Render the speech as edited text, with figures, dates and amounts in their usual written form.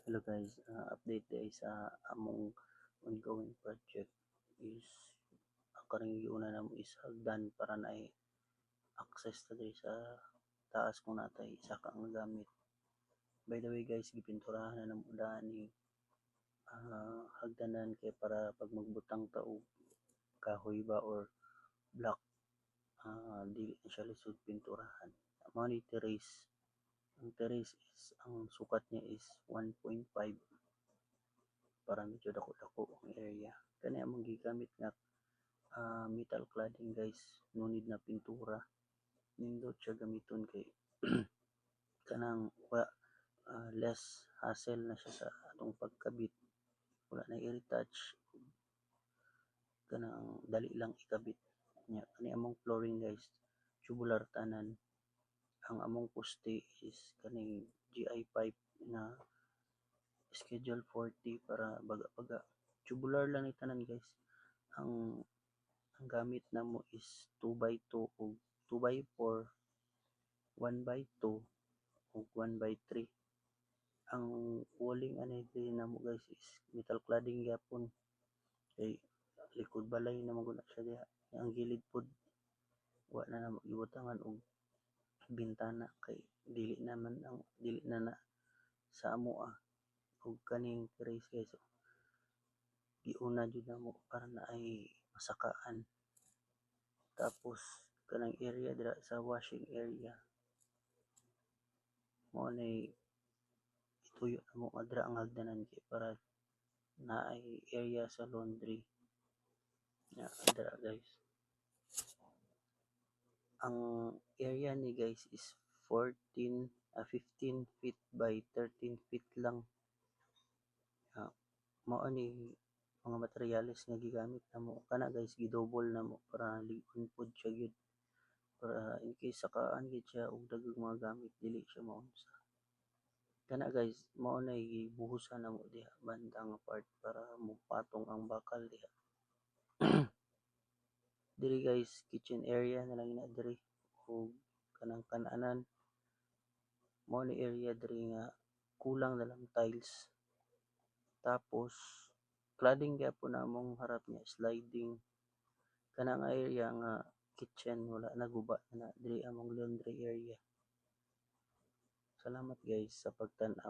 Hello guys, update day sa among ongoing project is ang karang giuna namo is hagdan para na access ta diri sa taas kung natay isa ka nga gamit. By the way guys, gipinturahan na namo daan ni hagdanan kay para pag magbutang ta og kahoy ba or block, dili na siya lisod pinturahan. Mao ni terrace. Ang terrace is ang sukat niya is 1.5 para medyo dako-dako ang area. Kani among gigamit nga metal cladding guys, no need na pintura. Nindot siya gamiton kay kanang less hassle na siya sa atong pagkabit. Wala na i-retouch, kanang dali lang ikabit. Nya kani among flooring guys, tubular tanan. Ang among poste is kaning GI pipe na schedule 40 para baga-baga. Tubular lang ni tanan guys. Ang gamit namo is 2x2 o 2x4, 1x2 o 1x3. Ang walling ani din namo guys is metal cladding gyapon. Kay likod balay na maguna siya diha. Ang gilid pod wa na namo gibutangan og bintana kay dili na sa amo og kaning terrace guys. So, giuna jud namo para na ay masakaan. Tapos kanang area dira sa washing area mo nay ituyo namo adra ang hagdanan kay para naay area sa laundry na adra guys. Ang area ni guys is 15 feet by 13 feet lang. Mao ni mga materyales nga gigamit namo kana guys, gidouble namo para lig-on pod siya gyud para in case sakaan gyud siya og daghang mga gamit dili siya maunsa. Kana guys, mao nay gibuhusan namo diha bandang part para mopatong ang bakal diha. Diri guys, kitchen area na lang ina diri ug kanang kan-anan mao ni area diri nga kulang na lang tiles. Tapos cladding gyapon namong harap niya, sliding. Kana nga area nga kitchen wala na guba na diri among laundry area. Salamat guys sa pagtan-aw.